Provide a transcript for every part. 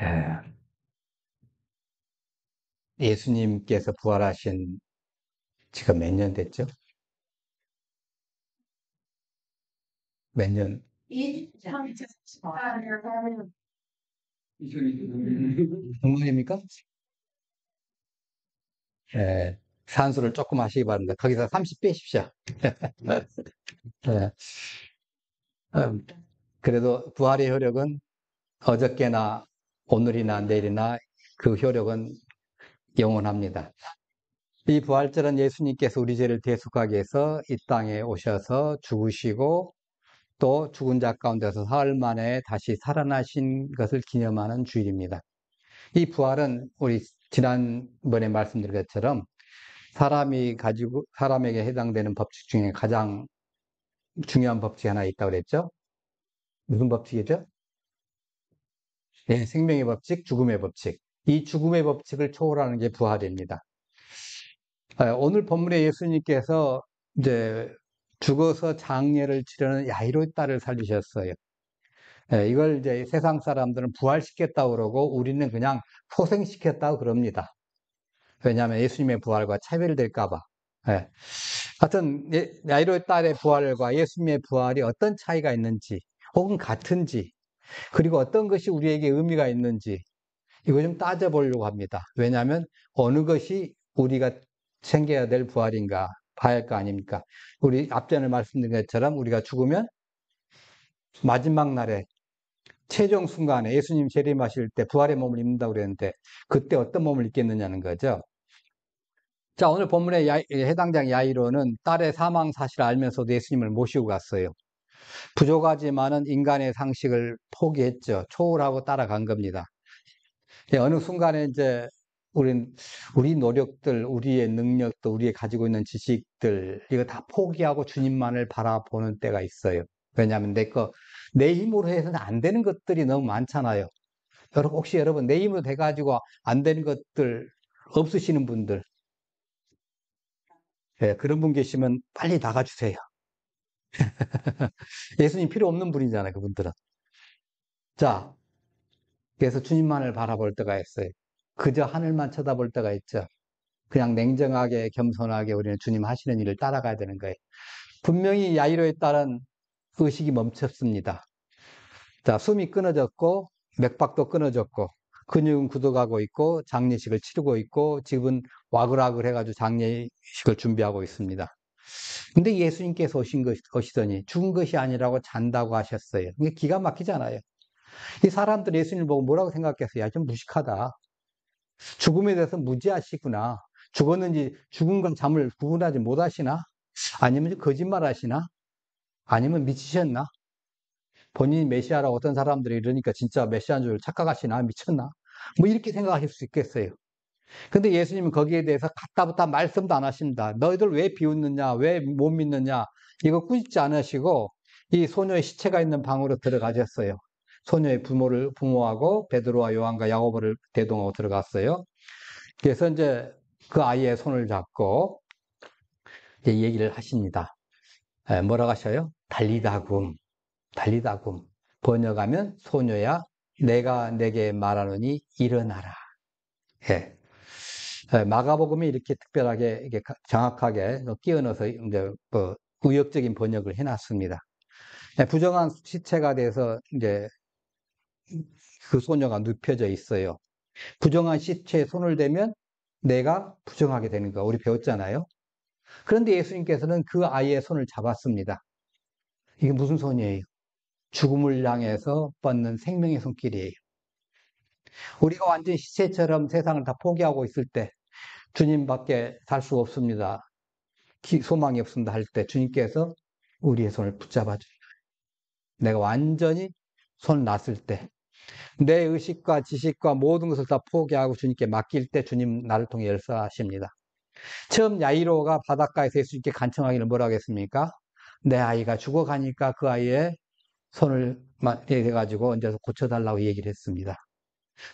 예, 예수님께서 부활하신 지금 몇 년 됐죠? 몇 년? 2014년 정말입니까? 예, 산수를 조금 하시기 바랍니다. 거기서 30 빼십시오. 예, 음, 그래도 부활의 효력은 어저께나 오늘이나 내일이나 그 효력은 영원합니다. 이 부활절은 예수님께서 우리 죄를 대속하기 위해서 이 땅에 오셔서 죽으시고 또 죽은 자 가운데서 사흘 만에 다시 살아나신 것을 기념하는 주일입니다. 이 부활은 우리 지난번에 말씀드린 것처럼 사람에게 해당되는 법칙 중에 가장 중요한 법칙이 하나 있다고 그랬죠? 무슨 법칙이죠? 네, 생명의 법칙, 죽음의 법칙. 이 죽음의 법칙을 초월하는 게 부활입니다. 오늘 본문에 예수님께서 이제 죽어서 장례를 치르는 야이로의 딸을 살리셨어요. 이걸 이제 세상 사람들은 부활시켰다고 그러고 우리는 그냥 포생시켰다고 그럽니다. 왜냐하면 예수님의 부활과 차별될까봐. 하여튼 야이로의 딸의 부활과 예수님의 부활이 어떤 차이가 있는지 혹은 같은지 그리고 어떤 것이 우리에게 의미가 있는지 이거 좀 따져보려고 합니다. 왜냐하면 어느 것이 우리가 챙겨야 될 부활인가 봐야 할 거 아닙니까? 우리 앞전에 말씀드린 것처럼 우리가 죽으면 마지막 날에 최종 순간에 예수님 재림하실 때 부활의 몸을 입는다고 그랬는데 그때 어떤 몸을 입겠느냐는 거죠. 자, 오늘 본문의 해당장 야이로는 딸의 사망 사실을 알면서도 예수님을 모시고 갔어요. 부족하지만은 인간의 상식을 포기했죠. 초월하고 따라간 겁니다. 어느 순간에 이제 우리 노력들, 우리의 능력도, 우리의 가지고 있는 지식들, 이거 다 포기하고 주님만을 바라보는 때가 있어요. 왜냐하면 내 힘으로 해서는 안 되는 것들이 너무 많잖아요. 혹시 여러분, 내 힘으로 돼가지고 안 되는 것들 없으시는 분들, 그런 분 계시면 빨리 나가주세요. 예수님 필요 없는 분이잖아요, 그분들은. 자, 그래서 주님만을 바라볼 때가 있어요. 그저 하늘만 쳐다볼 때가 있죠. 그냥 냉정하게 겸손하게 우리는 주님 하시는 일을 따라가야 되는 거예요. 분명히 야이로에 따른 의식이 멈췄습니다. 자, 숨이 끊어졌고 맥박도 끊어졌고 근육은 굳어가고 있고 장례식을 치르고 있고 집은 와글와글 해가지고 장례식을 준비하고 있습니다. 근데 예수님께서 오시더니 죽은 것이 아니라고 잔다고 하셨어요. 이게 기가 막히잖아요. 이 사람들 예수님을 보고 뭐라고 생각했어요? 야, 좀 무식하다. 죽음에 대해서 무지하시구나. 죽었는지 죽음과 잠을 구분하지 못하시나? 아니면 거짓말 하시나? 아니면 미치셨나? 본인이 메시아라고 어떤 사람들이 이러니까 진짜 메시아인 줄 착각하시나? 미쳤나? 뭐 이렇게 생각하실 수 있겠어요. 근데 예수님은 거기에 대해서 갖다붙다 말씀도 안 하십니다. 너희들 왜 비웃느냐? 왜 못 믿느냐? 이거 꾸짖지 않으시고 이 소녀의 시체가 있는 방으로 들어가셨어요. 소녀의 부모하고 베드로와 요한과 야고보를 대동하고 들어갔어요. 그래서 이제 그 아이의 손을 잡고 이제 얘기를 하십니다. 뭐라고 하셔요? 달리다굼, 달리다굼. 번역하면 소녀야, 내가 내게 말하노니 일어나라. 예. 마가복음이 이렇게 특별하게, 이게 정확하게 끼워 넣어서 이제 뭐 의역적인 번역을 해놨습니다. 부정한 시체가 돼서 이제 그 소녀가 눕혀져 있어요. 부정한 시체에 손을 대면 내가 부정하게 되는 거 우리 배웠잖아요. 그런데 예수님께서는 그 아이의 손을 잡았습니다. 이게 무슨 손이에요? 죽음을 향해서 뻗는 생명의 손길이에요. 우리가 완전 시체처럼 세상을 다 포기하고 있을 때 주님밖에 살 수 없습니다. 소망이 없습니다 할 때 주님께서 우리의 손을 붙잡아 줍니다. 내가 완전히 손 놨을 때 내 의식과 지식과 모든 것을 다 포기하고 주님께 맡길 때 주님 나를 통해 열사하십니다. 처음 야이로가 바닷가에서 예수님께 간청하기를 뭐라고 했습니까? 내 아이가 죽어가니까 그 아이의 손을 해가지고 얹어서 고쳐달라고 얘기를 했습니다.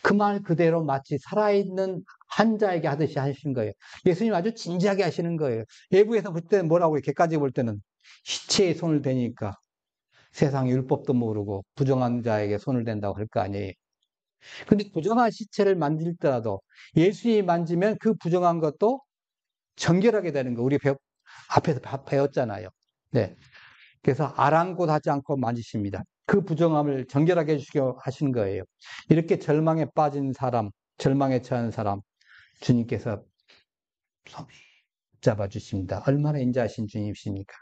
그 말 그대로 마치 살아있는 환자에게 하듯이 하신 거예요. 예수님 아주 진지하게 하시는 거예요. 외부에서 볼 때는 뭐라고 객관적으로 볼 때는 시체에 손을 대니까 세상 율법도 모르고 부정한 자에게 손을 댄다고 할 거 아니에요. 근데 부정한 시체를 만들더라도 예수님이 만지면 그 부정한 것도 정결하게 되는 거 우리 앞에서 배웠잖아요. 네. 그래서 아랑곳하지 않고 만지십니다. 그 부정함을 정결하게 해주시고 하시는 거예요. 이렇게 절망에 빠진 사람, 절망에 처한 사람 주님께서 잡아주십니다. 얼마나 인자하신 주님이십니까?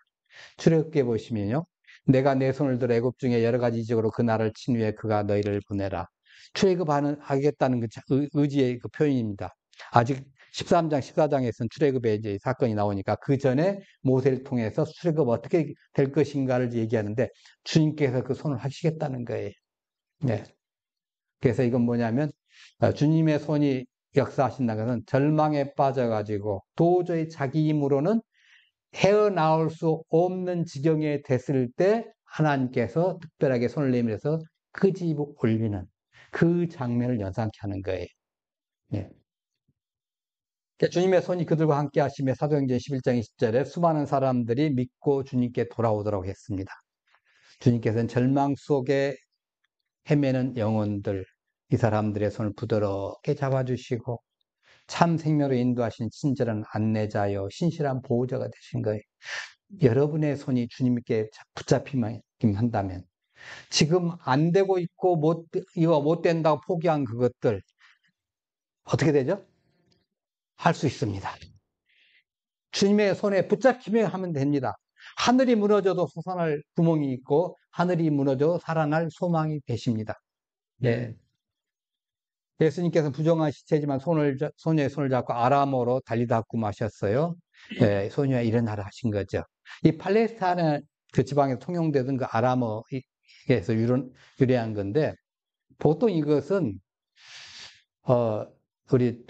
출애굽기에 보시면요. 내가 내 손을 들어 애굽 중에 여러 가지 이적으로 그 나라를 친 후에 그가 너희를 보내라. 출애굽하겠다는 그 의지의 그 표현입니다. 아직 13장, 14장에서는 출애굽의 이제 사건이 나오니까 그 전에 모세를 통해서 출애굽 어떻게 될 것인가를 얘기하는데 주님께서 그 손을 하시겠다는 거예요. 네. 그래서 이건 뭐냐면 주님의 손이 역사하신다는 것은 절망에 빠져가지고 도저히 자기 힘으로는 헤어나올 수 없는 지경에 됐을 때 하나님께서 특별하게 손을 내밀어서 끄집어 올리는 그 장면을 연상케 하는 거예요. 네. 주님의 손이 그들과 함께 하시며 사도행전 11장 20절에 수많은 사람들이 믿고 주님께 돌아오도록 했습니다. 주님께서는 절망 속에 헤매는 영혼들, 이 사람들의 손을 부드럽게 잡아주시고 참 생명으로 인도하신 친절한 안내자요 신실한 보호자가 되신 거예요. 여러분의 손이 주님께 붙잡히만 한다면 지금 안 되고 있고 이거 못 된다고 포기한 그것들 어떻게 되죠? 할 수 있습니다. 주님의 손에 붙잡히면 하면 됩니다. 하늘이 무너져도 솟아날 구멍이 있고 하늘이 무너져 살아날 소망이 되십니다. 네. 예수님께서는 부정한 시체지만 소녀의 손을 잡고 아람어로 달리다고 마셨어요. 네, 소녀야 일어나라 하신 거죠. 이 팔레스타인 그 지방에서 통용되던 그 아람어에서 유래한 건데 보통 이것은 우리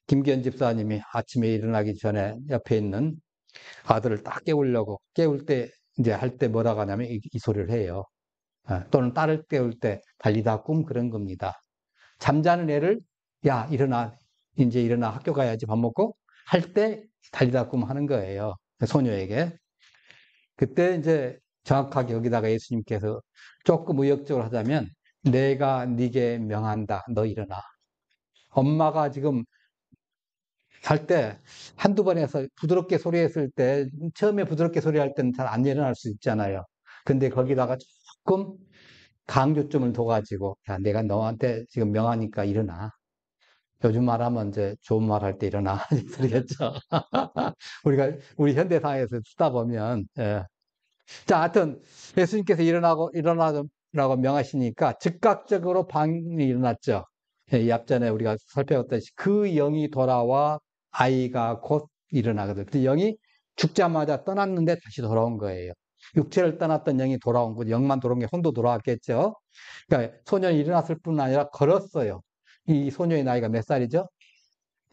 김기현 집사님이 아침에 일어나기 전에 옆에 있는 아들을 딱 깨우려고 깨울 때 이제 할 때 뭐라고 하냐면 이 소리를 해요. 또는 딸을 깨울 때 달리다 꿈 그런 겁니다. 잠자는 애를 야 일어나 이제 일어나 학교 가야지 밥 먹고 할 때 달리다 꿈 하는 거예요. 소녀에게. 그때 이제 정확하게 여기다가 예수님께서 조금 의역적으로 하자면 내가 네게 명한다. 너 일어나. 엄마가 지금 할 때 한두 번 해서 부드럽게 소리했을 때 처음에 부드럽게 소리할 때는 잘 안 일어날 수 있잖아요. 근데 거기다가 조금 강조점을 둬가지고 야 내가 너한테 지금 명하니까 일어나. 요즘 말하면 이제 좋은 말 할 때 일어나 소리겠죠. 우리 현대사회에서 쓰다 보면 예. 자, 하여튼 예수님께서 일어나라고 명하시니까 즉각적으로 방이 일어났죠. 예, 이 앞전에 우리가 살펴봤듯이 그 영이 돌아와 아이가 곧 일어나거든. 그 영이 죽자마자 떠났는데 다시 돌아온 거예요. 육체를 떠났던 영이 돌아온 거죠. 영만 돌아온 게 혼도 돌아왔겠죠. 그러니까 소년이 일어났을 뿐 아니라 걸었어요. 이 소녀의 나이가 몇 살이죠?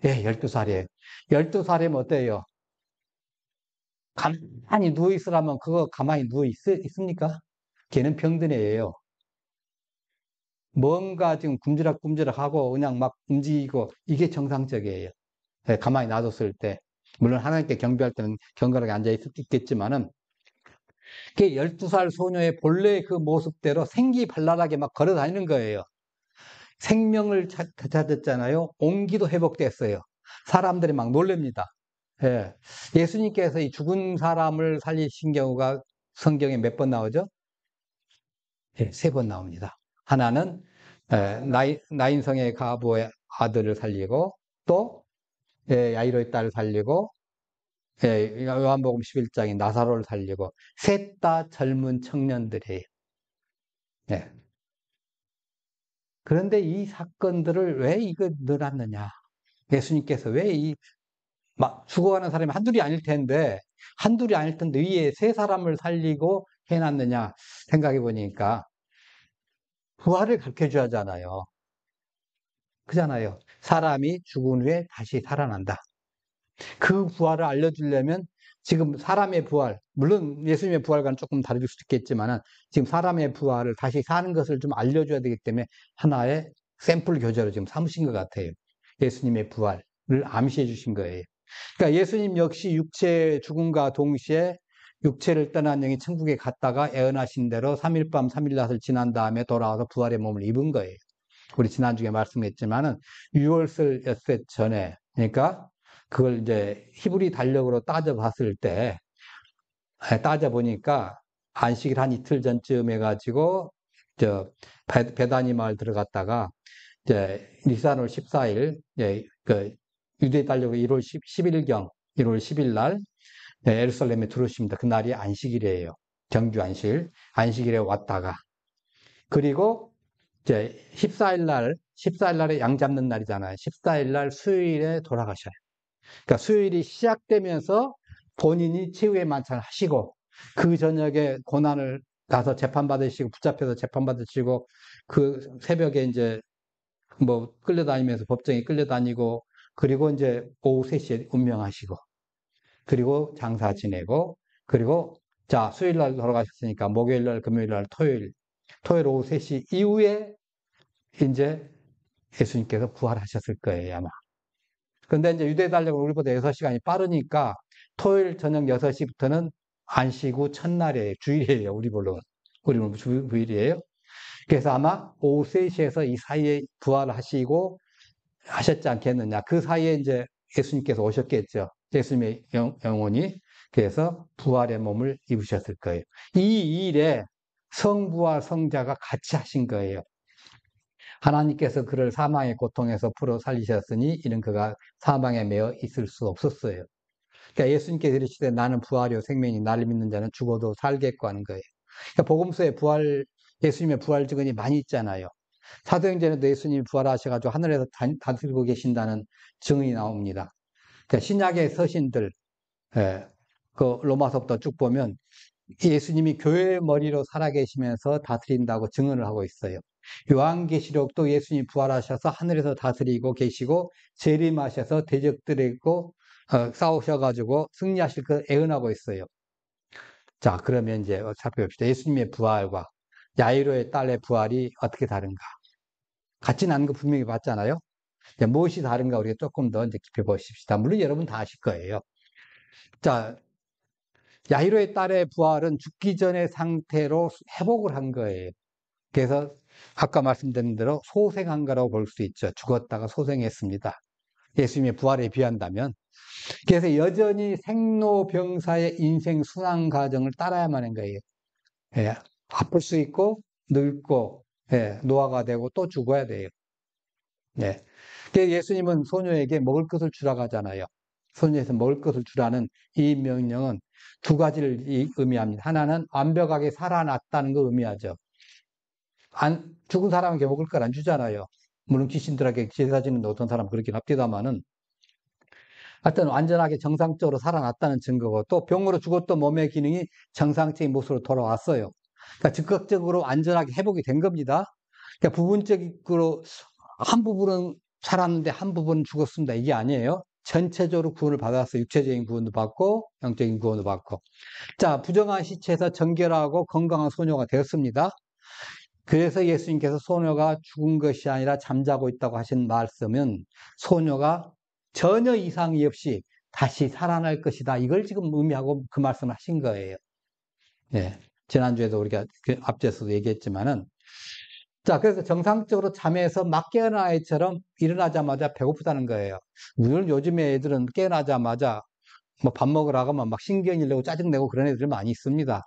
예, 12살이에요. 12살이면 어때요? 가만히 누워있으라면 그거 가만히 누워있습니까? 걔는 병든애예요. 뭔가 지금 꿈지락꿈지락하고 그냥 막 움직이고 이게 정상적이에요. 예, 가만히 놔뒀을 때. 물론 하나님께 경배할 때는 경건하게 앉아있겠지만은 그게 12살 소녀의 본래의 그 모습대로 생기발랄하게 막 걸어 다니는 거예요. 생명을 찾았잖아요. 온기도 회복됐어요. 사람들이 막 놀랍니다. 예. 예수님께서 이 죽은 사람을 살리신 경우가 성경에 몇 번 나오죠? 예, 3번 나옵니다. 하나는 나인성의 가부의 아들을 살리고 또 야이로의 딸을 살리고 요한복음 11장에 나사로를 살리고 셋 다 젊은 청년들이에요. 예. 그런데 이 사건들을 왜 이거 넣어놨느냐? 예수님께서 왜 막 죽어가는 사람이 한둘이 아닐 텐데 위에 3사람을 살리고 해놨느냐 생각해 보니까 부활을 가르쳐 줘야 하잖아요. 그잖아요. 사람이 죽은 후에 다시 살아난다. 그 부활을 알려주려면 지금 사람의 부활, 물론 예수님의 부활과는 조금 다를 수도 있겠지만 지금 사람의 부활을 다시 사는 것을 좀 알려줘야 되기 때문에 하나의 샘플 교재로 지금 삼으신 것 같아요. 예수님의 부활을 암시해 주신 거예요. 그러니까 예수님 역시 육체의 죽음과 동시에 육체를 떠난 영이 천국에 갔다가 애언하신 대로 3일 밤 3일 낮을 지난 다음에 돌아와서 부활의 몸을 입은 거예요. 우리 지난주에 말씀했지만은 유월절 엿새 전에, 그러니까 그걸 이제 히브리 달력으로 따져봤을 때, 따져보니까 안식일 한 이틀 전쯤 해가지고, 베다니 마을 들어갔다가, 이제 니산월 14일, 유대 달력으로 1월 10일경, 1월 10일 날, 예루살렘에 들어오십니다. 그날이 안식일이에요. 정규 안식일. 안식일에 왔다가. 그리고 이제 14일 날에 양 잡는 날이잖아요. 14일 날 수요일에 돌아가셔요. 그러니까 수요일이 시작되면서 본인이 최후의 만찬을 하시고, 그 저녁에 고난을 가서 재판받으시고, 붙잡혀서 재판받으시고, 그 새벽에 이제 뭐 끌려다니면서 법정에 끌려다니고, 그리고 이제 오후 3시에 운명하시고, 그리고 장사 지내고, 그리고 자, 수요일 날 돌아가셨으니까 목요일 날, 금요일 날, 토요일 오후 3시 이후에 이제 예수님께서 부활하셨을 거예요, 아마. 근데 이제 유대 달력은 우리보다 6시간이 빠르니까 토요일 저녁 6시부터는 안식 후 첫날이에요. 주일이에요, 우리는 주일이에요. 그래서 아마 오후 3시에서 이 사이에 부활하시고 하셨지 않겠느냐. 그 사이에 이제 예수님께서 오셨겠죠. 예수님의 영혼이. 그래서 부활의 몸을 입으셨을 거예요. 이 일에 성부와 성자가 같이 하신 거예요. 하나님께서 그를 사망의 고통에서 풀어 살리셨으니 이는 그가 사망에 매여 있을 수 없었어요. 그러니까 예수님께서 이르시되 나는 부활이요 생명이 나를 믿는 자는 죽어도 살겠고 하는 거예요. 그러니까 복음서에 예수님의 부활 증언이 많이 있잖아요. 사도행전에도 예수님이 부활하셔가지고 하늘에서 다스리고 계신다는 증언이 나옵니다. 그러니까 신약의 서신들, 그 로마서부터 쭉 보면 예수님이 교회의 머리로 살아계시면서 다스린다고 증언을 하고 있어요. 요한계시록도 예수님이 부활하셔서 하늘에서 다스리고 계시고 재림하셔서 대적들이고 싸우셔가지고 승리하실 거 애언하고 있어요. 자, 그러면 이제 살펴봅시다. 예수님의 부활과 야이로의 딸의 부활이 어떻게 다른가? 같이 나는 거 분명히 봤잖아요. 무엇이 다른가 우리가 조금 더 이제 깊이 보십시다. 물론 여러분 다 아실 거예요. 자, 야이로의 딸의 부활은 죽기 전의 상태로 회복을 한 거예요. 그래서 아까 말씀드린 대로 소생한 거라고 볼 수 있죠. 죽었다가 소생했습니다. 예수님의 부활에 비한다면. 그래서 여전히 생로병사의 인생 순환 과정을 따라야만 하는 거예요. 예, 아플 수 있고 늙고 노화가 되고 또 죽어야 돼요. 네. 그래서 예수님은 소녀에게 먹을 것을 주라고 하잖아요. 소녀에서 먹을 것을 주라는 이 명령은 두 가지를 의미합니다. 하나는 완벽하게 살아났다는 걸 의미하죠. 죽은 사람에게 먹을 걸 안 주잖아요. 물론 귀신들에게 제사 지는 어떤 사람은 그렇긴 합니다만은 하여튼 완전하게 정상적으로 살아났다는 증거고 또 병으로 죽었던 몸의 기능이 정상적인 모습으로 돌아왔어요. 그러니까 즉각적으로 완전하게 회복이 된 겁니다. 그러니까 부분적으로 한 부분은 살았는데 한 부분은 죽었습니다. 이게 아니에요. 전체적으로 구원을 받았어요. 육체적인 구원도 받고 영적인 구원도 받고. 자, 부정한 시체에서 정결하고 건강한 소녀가 되었습니다. 그래서 예수님께서 소녀가 죽은 것이 아니라 잠자고 있다고 하신 말씀은 소녀가 전혀 이상이 없이 다시 살아날 것이다. 이걸 지금 의미하고 그 말씀을 하신 거예요. 예. 지난주에도 우리가 앞에서도 얘기했지만은 자, 그래서 정상적으로 잠에서 막 깨어난 아이처럼 일어나자마자 배고프다는 거예요. 물론 요즘에 애들은 깨어나자마자 뭐 밥 먹으라고 하면 막 신경질 내고 짜증내고 그런 애들 많이 있습니다.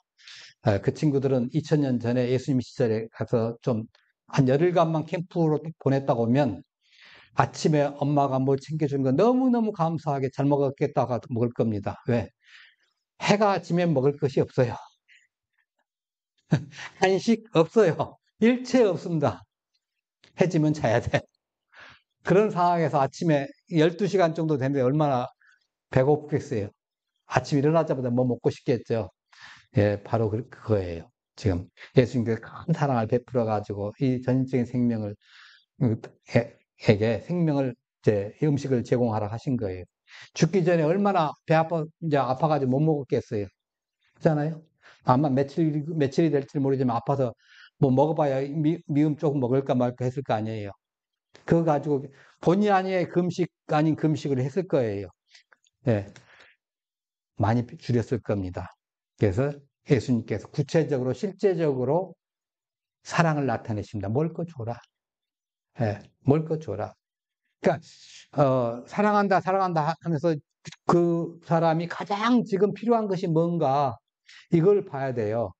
그 친구들은 2000년 전에 예수님 시절에 가서 좀 한 열흘간만 캠프로 보냈다고 하면 아침에 엄마가 뭘 챙겨준 거 너무너무 감사하게 잘 먹었겠다고 먹을 겁니다. 왜? 해가 지면 먹을 것이 없어요. 한식 없어요. 일체 없습니다. 해 지면 자야 돼. 그런 상황에서 아침에 12시간 정도 되는데 얼마나 배고프겠어요. 아침 일어나자마자 뭐 먹고 싶겠죠. 예, 바로 그거예요. 지금 예수님께서 큰 사랑을 베풀어 가지고 이 전적인 생명을 에게 생명을 음식을 제공하라 하신 거예요. 죽기 전에 얼마나 배 아파 이제 아파가지고 못 먹었겠어요. 그렇잖아요. 아마 며칠이 될지 모르지만 아파서 뭐 먹어봐야 미음 조금 먹을까 말까 했을 거 아니에요. 그거 가지고 본의 아니게 금식 아닌 금식을 했을 거예요. 예, 많이 줄였을 겁니다. 그래서 예수님께서 구체적으로 실제적으로 사랑을 나타내십니다. 먹을 거 줘라. 예, 먹을 것 줘라. 그러니까 사랑한다, 사랑한다 하면서 그 사람이 가장 지금 필요한 것이 뭔가 이걸 봐야 돼요.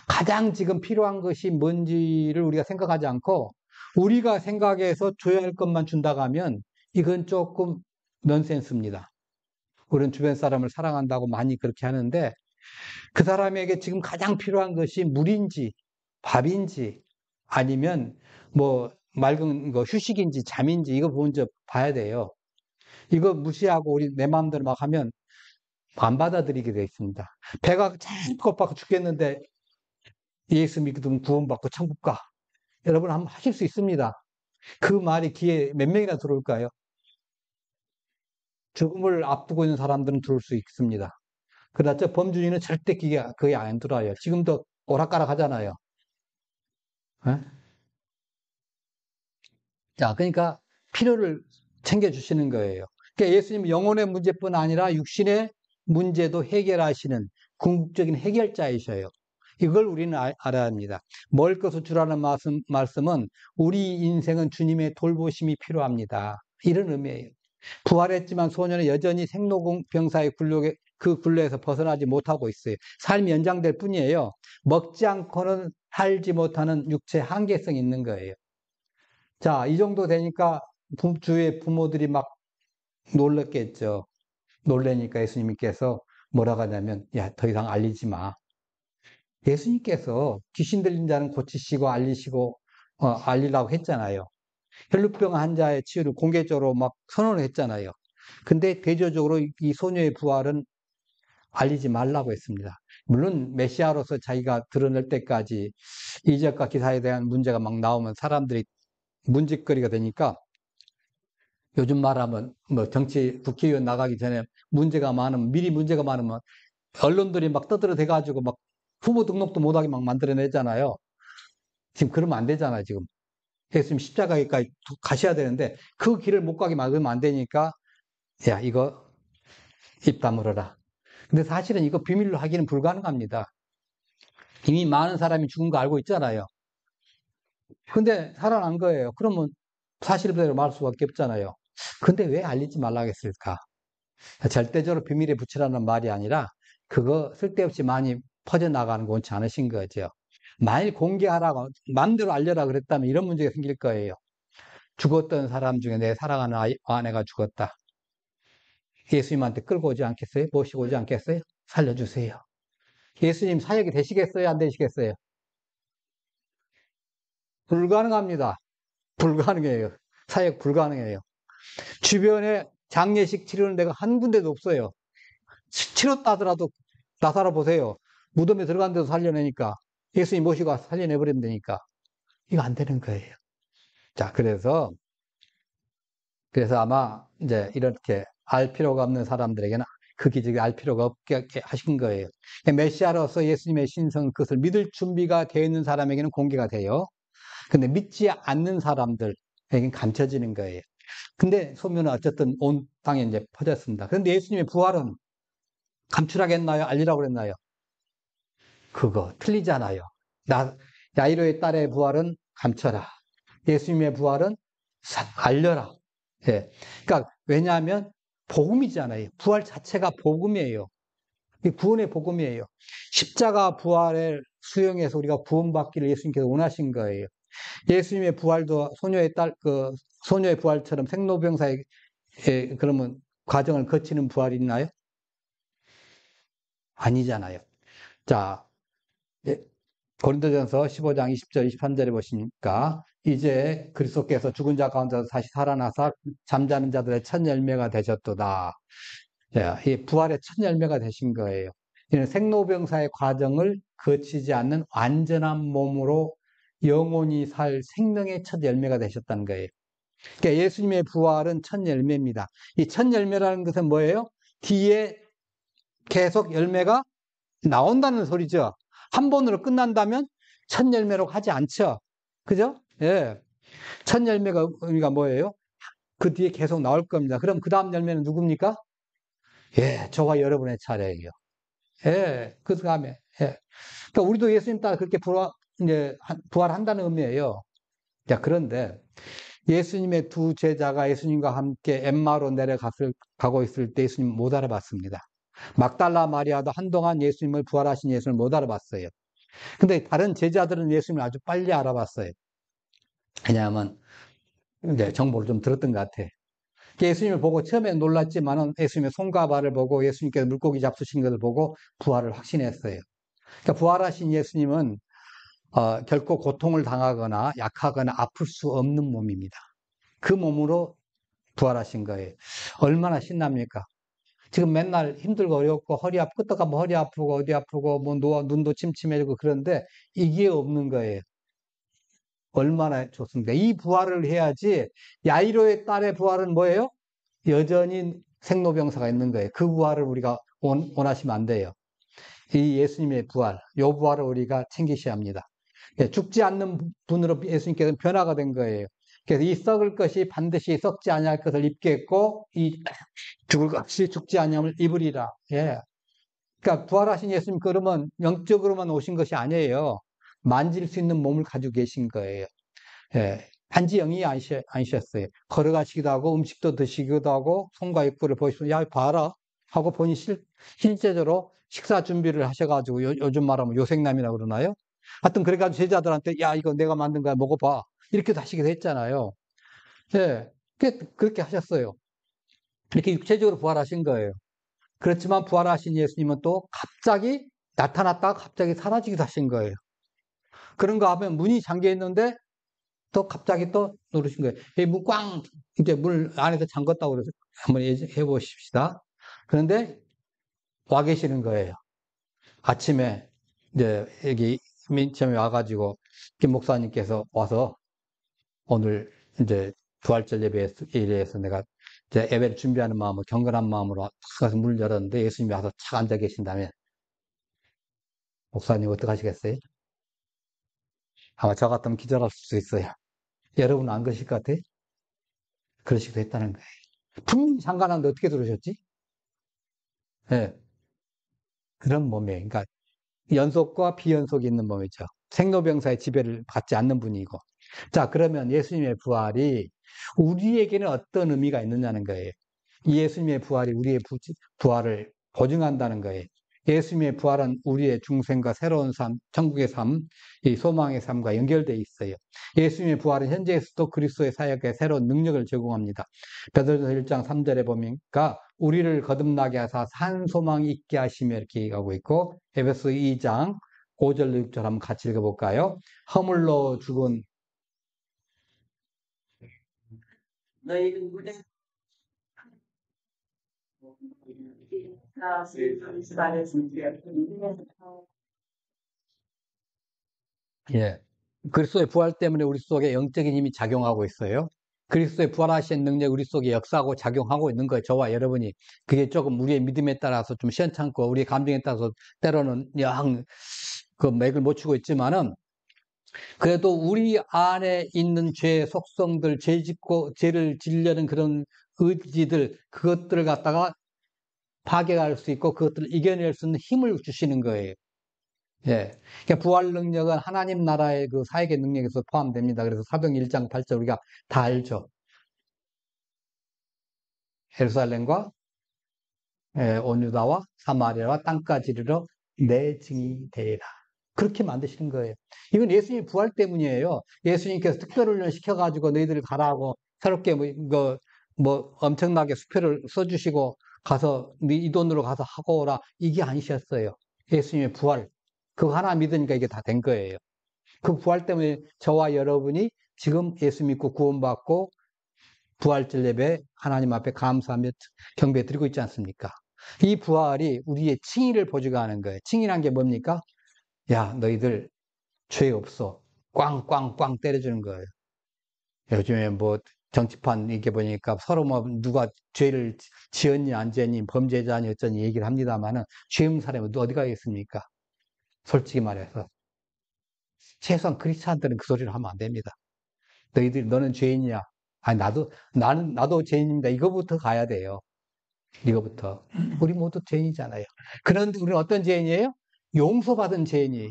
가장 지금 필요한 것이 뭔지를 우리가 생각하지 않고 우리가 생각해서 줘야 할 것만 준다고 하면 이건 조금 넌센스입니다. 우리는 주변 사람을 사랑한다고 많이 그렇게 하는데 그 사람에게 지금 가장 필요한 것이 물인지 밥인지 아니면 뭐 맑은 거 휴식인지 잠인지 이거 먼저 봐야 돼요. 이거 무시하고 우리 내 마음대로 막 하면 안 받아들이게 돼 있습니다. 배가 제일 고파 죽겠는데 예수 믿으면 구원받고 천국 가. 여러분 한번 하실 수 있습니다. 그 말이 귀에 몇 명이나 들어올까요? 죽음을 앞두고 있는 사람들은 들을 수 있습니다. 그러나 저 범준이는 절대 귀에 거의 안 들어요. 지금도 오락가락 하잖아요. 예? 자, 그러니까 필요를 챙겨주시는 거예요. 그러니까 예수님 영혼의 문제뿐 아니라 육신의 문제도 해결하시는 궁극적인 해결자이셔요. 이걸 우리는 알아야 합니다. 먹을 것을 주라는 말씀은 우리 인생은 주님의 돌보심이 필요합니다. 이런 의미예요. 부활했지만 소년은 여전히 생로병사의 굴욕에 그 굴레에서 벗어나지 못하고 있어요. 삶이 연장될 뿐이에요. 먹지 않고는 살지 못하는 육체의 한계성이 있는 거예요. 자, 이 정도 되니까 주위의 부모들이 막 놀랐겠죠. 놀래니까 예수님께서 뭐라고 하냐면, 야, 더 이상 알리지 마. 예수님께서 귀신 들린 자는 고치시고 알리시고, 알리라고 했잖아요. 혈루병 환자의 치유를 공개적으로 막 선언을 했잖아요. 근데 대조적으로 이 소녀의 부활은 알리지 말라고 했습니다. 물론 메시아로서 자기가 드러낼 때까지 이적과 기사에 대한 문제가 막 나오면 사람들이 문짓거리가 되니까 요즘 말하면 뭐 정치 국회의원 나가기 전에 문제가 많으면 미리 문제가 많으면 언론들이 막 떠들어 대가지고 막 후보 등록도 못하게 막 만들어내잖아요. 지금 그러면 안 되잖아요. 지금 예수님 십자가에까지 가셔야 되는데 그 길을 못 가게 막으면 안 되니까 야 이거 입 다물어라. 근데 사실은 이거 비밀로 하기는 불가능합니다. 이미 많은 사람이 죽은 거 알고 있잖아요. 근데 살아난 거예요. 그러면 사실대로 말할 수밖에 없잖아요. 근데 왜 알리지 말라고 했을까? 절대적으로 비밀에 붙이라는 말이 아니라 그거 쓸데없이 많이 퍼져나가는 거 원치 않으신 거죠. 만일 공개하라고 마음대로 알려라 그랬다면 이런 문제가 생길 거예요. 죽었던 사람 중에 내 사랑하는 아내가 죽었다. 예수님한테 끌고 오지 않겠어요? 모시고 오지 않겠어요? 살려주세요. 예수님 사역이 되시겠어요? 안 되시겠어요? 불가능합니다. 불가능해요. 사역 불가능해요. 주변에 장례식 치르는 데가 한 군데도 없어요. 치렀다 하더라도 나사로 보세요. 무덤에 들어간 데도 살려내니까. 예수님 모시고 와서 살려내버리면 되니까. 이거 안 되는 거예요. 자, 그래서 아마 이제 이렇게 알 필요가 없는 사람들에게는 그 기적이 알 필요가 없게 하신 거예요. 메시아로서 예수님의 신성 그것을 믿을 준비가 되어 있는 사람에게는 공개가 돼요. 근데 믿지 않는 사람들에게는 감춰지는 거예요. 근데 소문은 어쨌든 온 땅에 이제 퍼졌습니다. 그런데 예수님의 부활은 감출하겠나요? 알리라고 그랬나요? 그거 틀리잖아요. 야이로의 딸의 부활은 감춰라. 예수님의 부활은 알려라. 예. 그러니까 왜냐하면 복음이잖아요. 부활 자체가 복음이에요. 구원의 복음이에요. 십자가 부활을 수용해서 우리가 구원받기를 예수님께서 원하신 거예요. 예수님의 부활도 소녀의 부활처럼 생로병사의 그러면 과정을 거치는 부활이 있나요? 아니잖아요. 자, 고린도전서 15장 20절 23절에 보시니까 이제 그리스도께서 죽은 자 가운데서 다시 살아나사 잠자는 자들의 첫 열매가 되셨도다. 이 부활의 첫 열매가 되신 거예요. 이는 생로병사의 과정을 거치지 않는 완전한 몸으로 영원히 살 생명의 첫 열매가 되셨다는 거예요. 그러니까 예수님의 부활은 첫 열매입니다. 이 첫 열매라는 것은 뭐예요? 뒤에 계속 열매가 나온다는 소리죠. 한 번으로 끝난다면 첫 열매로 하지 않죠. 그죠? 예. 첫 열매가 의미가 뭐예요? 그 뒤에 계속 나올 겁니다. 그럼 그 다음 열매는 누굽니까? 예, 저와 여러분의 차례예요. 예, 그 다음에, 예. 그러니까 우리도 예수님 따라 그렇게 부활한다는 의미예요. 자, 그런데 예수님의 두 제자가 예수님과 함께 엠마로 가고 있을 때 예수님 못 알아봤습니다. 막달라 마리아도 한동안 예수님을 부활하신 예수님을 못 알아봤어요. 근데 다른 제자들은 예수님을 아주 빨리 알아봤어요. 왜냐하면 이제 정보를 좀 들었던 것 같아. 예수님을 보고 처음에 놀랐지만은 예수님의 손과 발을 보고 예수님께서 물고기 잡수신 것을 보고 부활을 확신했어요. 그러니까 부활하신 예수님은 결코 고통을 당하거나 약하거나 아플 수 없는 몸입니다. 그 몸으로 부활하신 거예요. 얼마나 신납니까? 지금 맨날 힘들고 어렵고 끄떡하면 허리 아프고 어디 아프고 뭐 눈도 침침해지고 그런데 이게 없는 거예요. 얼마나 좋습니까? 이 부활을 해야지. 야이로의 딸의 부활은 뭐예요? 여전히 생로병사가 있는 거예요. 그 부활을 우리가 원하시면 안 돼요. 이 예수님의 부활, 요 부활을 우리가 챙기셔야 합니다. 죽지 않는 분으로 예수님께서는 변화가 된 거예요. 그래서 이 썩을 것이 반드시 썩지 아니할 것을 입겠고 이 죽을 것이 죽지 아니함을 입으리라. 예. 그러니까 부활하신 예수님 그러면 영적으로만 오신 것이 아니에요. 만질 수 있는 몸을 가지고 계신 거예요. 예. 단지 영이 아니셨어요. 걸어가시기도 하고 음식도 드시기도 하고 손과 입구를 보시면 야 봐라 하고 보니 실제적으로 식사 준비를 하셔가지고 요즘 말하면 요생남이라고 그러나요? 하여튼 그래가지고 제자들한테 야 이거 내가 만든 거야 먹어봐 이렇게도 하시기도 했잖아요. 예. 그렇게 하셨어요. 이렇게 육체적으로 부활하신 거예요. 그렇지만 부활하신 예수님은 또 갑자기 나타났다가 갑자기 사라지기도 하신 거예요. 그런가 하면 문이 잠겨 있는데 또 갑자기 또 누르신 거예요. 문 꽝, 이제 물 안에서 잠궜다고 그래서 한번 해보십시다. 그런데 와 계시는 거예요. 아침에 이제 여기 맨 처음에 와가지고 김 목사님께서 와서 오늘 이제 부활절 예배에 대해서 내가 이제 예배를 준비하는 마음으로 경건한 마음으로 가서 문을 열었는데 예수님이 와서 착 앉아 계신다면 목사님 어떻게 하시겠어요? 아마 저 같으면 기절할 수 있어요. 여러분 안 그러실 것 같아요? 그러시기도 했다는 거예요. 분명히 상관한데 어떻게 들으셨지? 예. 그런 몸이에요. 그러니까 연속과 비연속이 있는 몸이죠. 생로병사의 지배를 받지 않는 분이고. 자, 그러면 예수님의 부활이 우리에게는 어떤 의미가 있느냐는 거예요. 이 예수님의 부활이 우리의 부활을 보증한다는 거예요. 예수님의 부활은 우리의 중생과 새로운 삶, 천국의 삶, 이 소망의 삶과 연결되어 있어요. 예수님의 부활은 현재에서도 그리스도의 사역에 새로운 능력을 제공합니다. 베드로전서 1장 3절에 보니까 우리를 거듭나게 하사 산 소망이 있게 하시며 이렇게 얘기하고 있고 에베소 2장 5절 6절 한번 같이 읽어볼까요? 허물로 죽은 너희는 무대 예. 그리스도의 부활 때문에 우리 속에 영적인 힘이 작용하고 있어요. 그리스도의 부활하신 능력이 우리 속에 역사하고 작용하고 있는 거예요. 저와 여러분이. 그게 조금 우리의 믿음에 따라서 좀 시원찮고 우리의 감정에 따라서 때로는 영 그 맥을 못 추고 있지만은 그래도 우리 안에 있는 죄의 속성들, 죄를 지려는 그런 의지들, 그것들을 갖다가 파괴할 수 있고 그것들을 이겨낼 수 있는 힘을 주시는 거예요. 예. 그러니까 부활 능력은 하나님 나라의 그 사역의 능력에서 포함됩니다. 그래서 사도행 1장 8절 우리가 다 알죠. 예루살렘과 온 유다와 사마리아와 땅까지 이르러 내 증인이 되리라. 그렇게 만드시는 거예요. 이건 예수님 부활 때문이에요. 예수님께서 특별훈련 시켜가지고 너희들을 가라고 새롭게 엄청나게 수표를 써주시고 가서 이 돈으로 가서 하고 오라. 이게 아니셨어요. 예수님의 부활. 그거 하나 믿으니까 이게 다 된 거예요. 그 부활 때문에 저와 여러분이 지금 예수 믿고 구원받고 부활절 예배 하나님 앞에 감사하며 경배 드리고 있지 않습니까? 이 부활이 우리의 칭의를 보증하는 거예요. 칭의란 게 뭡니까? 야, 너희들 죄 없어. 꽝꽝꽝 때려주는 거예요. 요즘에 뭐 정치판 이게 보니까 서로 뭐 누가 죄를 지었니 안 지었니 범죄자니 어쩌니 얘기를 합니다만은 죄 없는 사람이 어디 가겠습니까? 솔직히 말해서 최소한 크리스찬들은 그 소리를 하면 안 됩니다. 너는 죄인이야. 아니 나도 죄인입니다. 이거부터 가야 돼요. 이거부터. 우리 모두 죄인이잖아요. 그런데 우리는 어떤 죄인이에요? 용서받은 죄인이에요.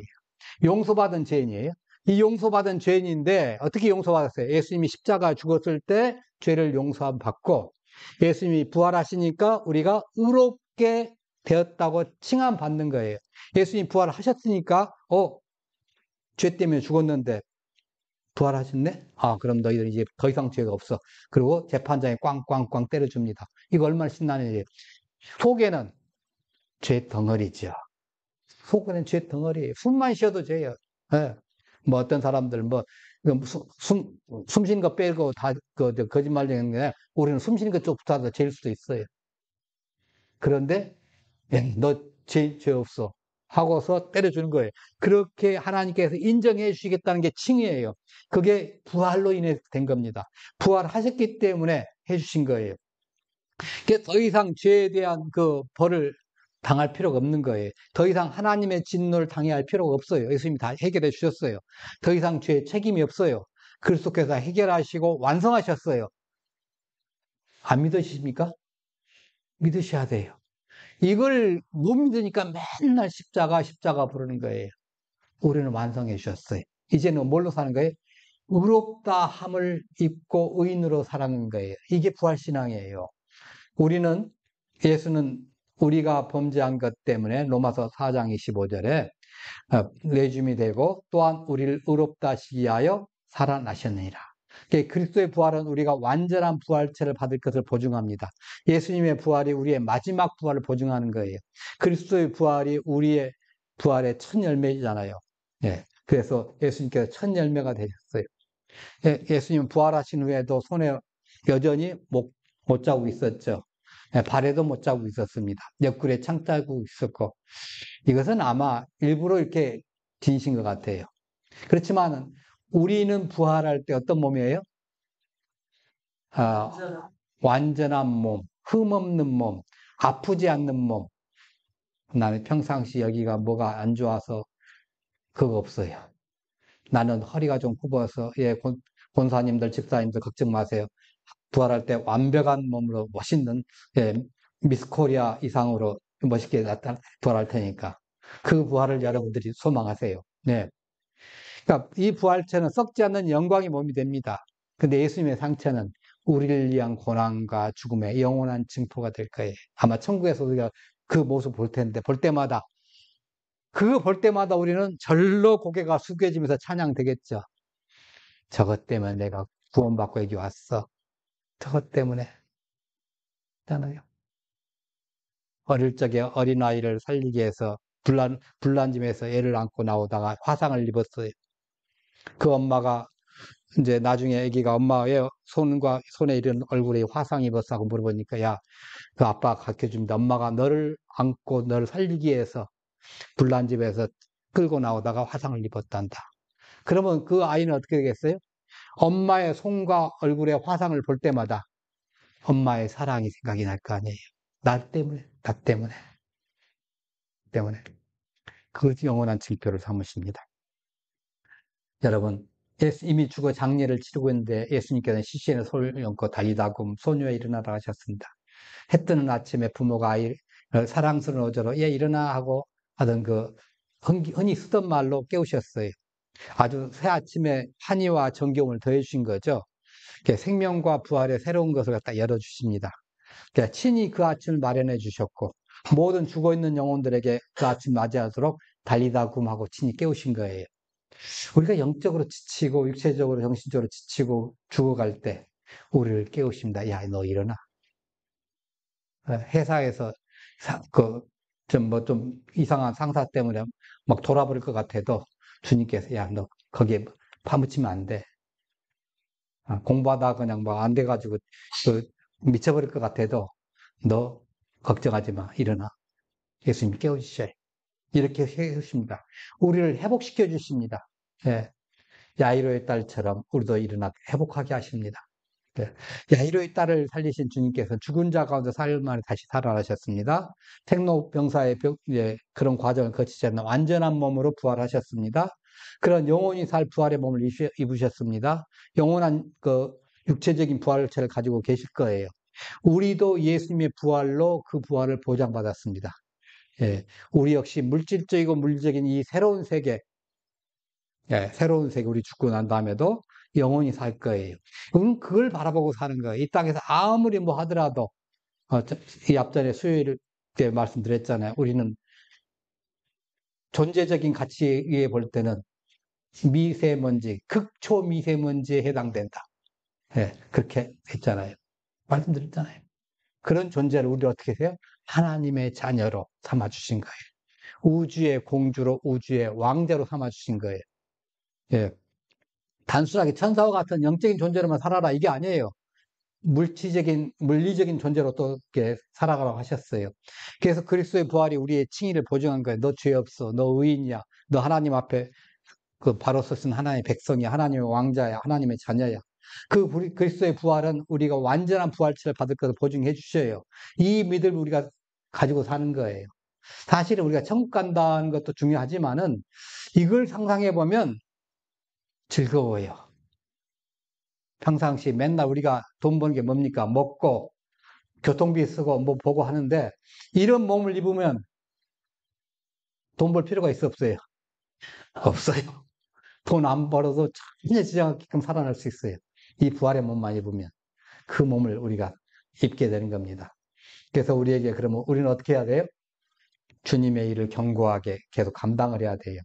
용서받은 죄인이에요. 이 용서받은 죄인인데 어떻게 용서받았어요? 예수님이 십자가 죽었을 때 죄를 용서함 받고 예수님이 부활하시니까 우리가 의롭게 되었다고 칭함 받는 거예요. 예수님이 부활하셨으니까 죄 때문에 죽었는데 부활하셨네? 그럼 너희들 이제 더 이상 죄가 없어. 그리고 재판장에 꽝꽝꽝 때려줍니다. 이거 얼마나 신나는 일이에요. 속에는 죄 덩어리죠. 속에는 죄 덩어리예요. 숨만 쉬어도 죄예요. 예. 뭐 어떤 사람들 숨 쉬는 거 빼고 다 거짓말 하는 게 우리는 숨 쉬는 것쪽부터 죄일 수도 있어요. 그런데 너 죄 없어 하고서 때려주는 거예요. 그렇게 하나님께서 인정해 주시겠다는 게 칭의예요. 그게 부활로 인해 된 겁니다. 부활하셨기 때문에 해주신 거예요. 더 이상 죄에 대한 그 벌을 당할 필요가 없는 거예요. 더 이상 하나님의 진노를 당해야 할 필요가 없어요. 예수님이 다 해결해 주셨어요. 더 이상 죄에 책임이 없어요. 그리스도께서 해결하시고 완성하셨어요. 안 믿으십니까? 믿으셔야 돼요. 이걸 못 믿으니까 맨날 십자가 부르는 거예요. 우리는 완성해 주셨어요. 이제는 뭘로 사는 거예요? 의롭다 함을 입고 의인으로 살아가는 거예요. 이게 부활신앙이에요. 예수는 우리가 범죄한 것 때문에 로마서 4장 25절에 내줌이 되고 또한 우리를 의롭다 하시기 위하여 살아나셨느니라. 그리스도의 부활은 우리가 완전한 부활체를 받을 것을 보증합니다. 예수님의 부활이 우리의 마지막 부활을 보증하는 거예요. 그리스도의 부활이 우리의 부활의 첫 열매잖아요. 그래서 예수님께서 첫 열매가 되셨어요. 예수님 부활하신 후에도 손에 여전히 못 자국 있었죠. 발에도 못 자국 있었습니다. 옆구리에 창자국 있었고 이것은 아마 일부러 이렇게 지으신 것 같아요. 그렇지만 우리는 부활할 때 어떤 몸이에요? 완전한 몸, 흠없는 몸, 아프지 않는 몸. 나는 평상시 여기가 뭐가 안 좋아서 그거 없어요. 나는 허리가 좀 굽어서 권사님들, 집사님들 걱정 마세요. 부활할 때 완벽한 몸으로 멋있는 미스 코리아 이상으로 멋있게 부활할 테니까 그 부활을 여러분들이 소망하세요. 네. 그러니까 이 부활체는 썩지 않는 영광의 몸이 됩니다. 근데 예수님의 상처는 우리를 위한 고난과 죽음의 영원한 증포가 될 거예요. 아마 천국에서 우리가 그 모습 볼 텐데 그거 볼 때마다 우리는 절로 고개가 숙여지면서 찬양되겠죠. 저것 때문에 내가 구원받고 여기 왔어. 저것 때문에 있잖아요. 어릴 적에 어린아이를 살리기 위해서 불난짐에서 애를 안고 나오다가 화상을 입었어요. 그 엄마가 이제 나중에 아기가 엄마 왜 손에 이런 얼굴에 화상 입었어 하고 물어보니까 야, 그 아빠가 가르쳐줍니다. 엄마가 너를 안고 너를 살리기 위해서 불난집에서 끌고 나오다가 화상을 입었단다. 그러면 그 아이는 어떻게 되겠어요? 엄마의 손과 얼굴에 화상을 볼 때마다 엄마의 사랑이 생각이 날 거 아니에요. 나 때문에. 그 영원한 증표를 삼으십니다. 여러분, 이미 죽어 장례를 치르고 있는데 예수님께서는 시신에 손을 얹고 달리다금 소녀에 일어나라 하셨습니다. 해 뜨는 아침에 부모가 아이 사랑스러운 어조로 얘 일어나 하고 하던 흔히 쓰던 말로 깨우셨어요. 아주 새 아침에 환희와 정겨움을 더해 주신 거죠. 생명과 부활의 새로운 것을 갖다 열어주십니다. 친히 그 아침을 마련해 주셨고 모든 죽어있는 영혼들에게 그 아침 맞이하도록 달리다금하고 친히 깨우신 거예요. 우리가 영적으로 지치고 육체적으로 정신적으로 지치고 죽어갈 때 우리를 깨우십니다. 야, 너 일어나. 회사에서 좀 이상한 상사 때문에 막 돌아버릴 것 같아도 주님께서 야, 너 거기에 파묻히면 안 돼. 공부하다 그냥 뭐 안 돼가지고 미쳐버릴 것 같아도 너 걱정하지 마. 일어나. 예수님 깨우시셔요. 이렇게 해주십니다. 우리를 회복시켜 주십니다. 예. 야이로의 딸처럼 우리도 일어나 회복하게 하십니다. 예. 야이로의 딸을 살리신 주님께서 죽은 자 가운데 4일 만에 다시 살아나셨습니다. 생로병사의 그런 과정을 거치지 않는 완전한 몸으로 부활하셨습니다. 그런 영원히 살 부활의 몸을 입으셨습니다. 영원한 육체적인 부활체를 가지고 계실 거예요. 우리도 예수님의 부활로 그 부활을 보장받았습니다. 예, 우리 역시 물질적이고 물리적인 이 새로운 세계, 예, 새로운 세계 우리 죽고 난 다음에도 영원히 살 거예요. 우리는 그걸 바라보고 사는 거예요. 이 땅에서 아무리 뭐 하더라도 이 앞전에 수요일 때 말씀드렸잖아요. 우리는 존재적인 가치에 볼 때는 미세먼지, 극초 미세먼지에 해당된다. 예, 그렇게 했잖아요. 말씀드렸잖아요. 그런 존재를 우리 어떻게 해요? 하나님의 자녀로 삼아주신 거예요. 우주의 공주로, 우주의 왕자로 삼아주신 거예요. 예, 단순하게 천사와 같은 영적인 존재로만 살아라 이게 아니에요. 물리적인 존재로 또 이렇게 살아가라고 하셨어요. 그래서 그리스도의 부활이 우리의 칭의를 보증한 거예요. 너 죄 없어. 너 의인이야. 너 하나님 앞에 그 바로 서신 하나님의 백성이야. 하나님의 왕자야. 하나님의 자녀야. 그리스도의 부활은 우리가 완전한 부활체를 받을 것을 보증해 주셔요. 이 믿음을 우리가 가지고 사는 거예요. 사실은 우리가 천국 간다는 것도 중요하지만은 이걸 상상해 보면 즐거워요. 평상시 맨날 우리가 돈 버는 게 뭡니까? 먹고 교통비 쓰고 뭐 보고 하는데 이런 몸을 입으면 돈 벌 필요가 있어 없어요? 없어요. 돈 안 벌어도 전혀 지장 없게끔 살아날 수 있어요. 이 부활의 몸만 입으면 그 몸을 우리가 입게 되는 겁니다. 그래서 우리에게 그러면 우리는 어떻게 해야 돼요? 주님의 일을 견고하게 계속 감당을 해야 돼요.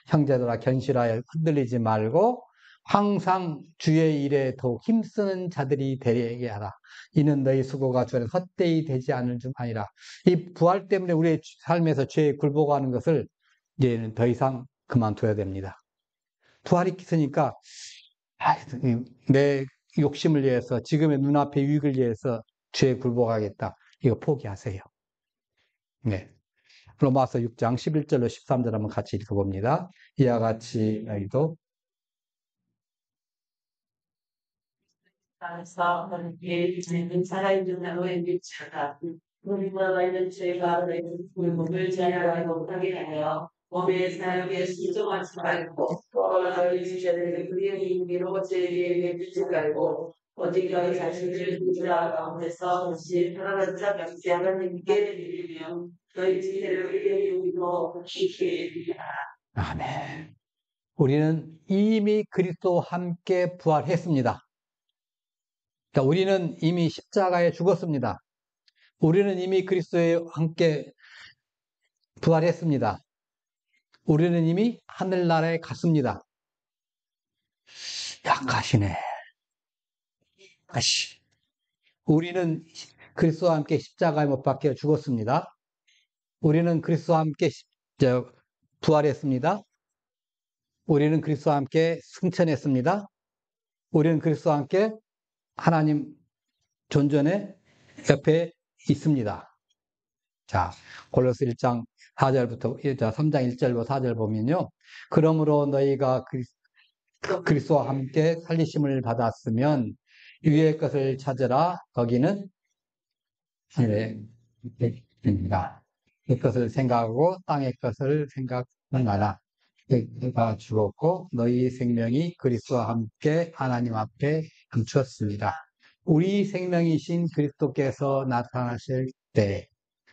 형제들아 견실하여 흔들리지 말고 항상 주의 일에 더욱 힘쓰는 자들이 되게 하라. 이는 너희 수고가 주 안에서 헛되이 되지 않을 줄 아니라. 이 부활 때문에 우리의 삶에서 죄에 굴복하는 것을 이제는 더 이상 그만둬야 됩니다. 부활이 있으니까 내 욕심을 위해서 지금의 눈앞의 유익을 위해서 죄에 굴복하겠다. 이거 포기하세요. 네. 로마서 6장 11절로 13절 한번 같이 읽어봅니다. 이와 같이 너희도 안에서 하나님께 있는 살아있는 나무의 빛이다. 우리가 있는 죄가 너희는 굴복을 자유하게 못하게 하여 몸의 사역에 순종하지 말고 너희 주제들에게 그리의 임의로 죄에 미치지 말고 오직 너희 자신을 주라 가운데서 다시 살아나자 명시 하나님께 드리며 너희 주제를 그리의 임의로 쉽게 드리라. 아멘. 우리는 이미 그리스도와 함께 부활했습니다. 그러니까 우리는 이미 십자가에 죽었습니다. 우리는 이미 그리스도와 함께 부활했습니다. 우리는 이미 하늘나라에 갔습니다. 약하시네. 아씨. 우리는 그리스도와 함께 십자가에 못 박혀 죽었습니다. 우리는 그리스도와 함께 부활했습니다. 우리는 그리스도와 함께 승천했습니다. 우리는 그리스도와 함께 하나님 존전의 옆에 있습니다. 자, 골로새 1장 4절부터 3장 1절로 4절 보면요. 그러므로 너희가 그리스도와 함께 살리심을 받았으면 위의 것을 찾으라. 거기는 하늘에 있습니다. 그 것을 생각하고 땅의 것을 생각하라. 그가 죽었고 너희 생명이 그리스도와 함께 하나님 앞에 감추었습니다. 우리 생명이신 그리스도께서 나타나실 때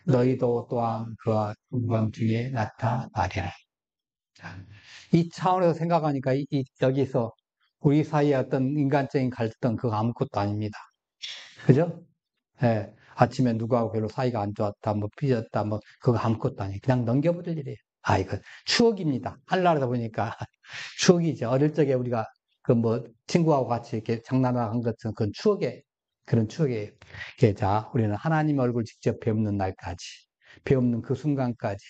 너희도 또한 그와 영광 중에 나타나리라. 이 차원에서 생각하니까 여기서 우리 사이에 어떤 인간적인 갈등 그거 아무것도 아닙니다. 그죠? 예, 아침에 누구하고 별로 사이가 안 좋았다, 뭐 삐졌다, 뭐 그거 아무것도 아니에요. 그냥 넘겨버릴 일이에요. 이거 추억입니다. 하늘나라에서 보니까 추억이죠. 어릴 적에 우리가 그 뭐 친구하고 같이 이렇게 장난한 것처럼 그건 그런 추억이에요. 자, 우리는 하나님 얼굴 직접 배우는 날까지, 배우는 그 순간까지,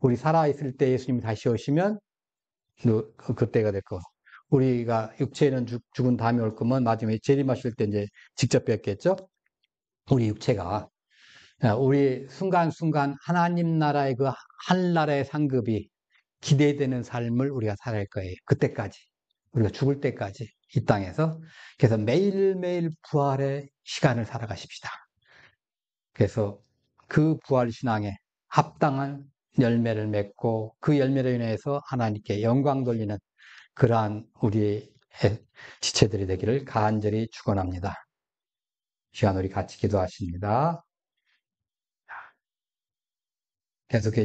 우리 살아있을 때 예수님이 다시 오시면 그때가 될 거. 우리가 육체는 죽은 다음에 올 거면 나중에 재림하실 때 이제 직접 뵙겠죠? 우리 육체가 우리 순간순간 하나님 나라의 그 하늘나라의 상급이 기대되는 삶을 우리가 살아갈 거예요. 그때까지. 우리가 죽을 때까지 이 땅에서. 그래서 매일매일 부활의 시간을 살아가십시다. 그래서 그 부활 신앙에 합당한 열매를 맺고 그 열매로 인해서 하나님께 영광 돌리는 그러한 우리의 지체들이 되기를 간절히 축원합니다. 시간 우리 같이 기도하십니다. 계속해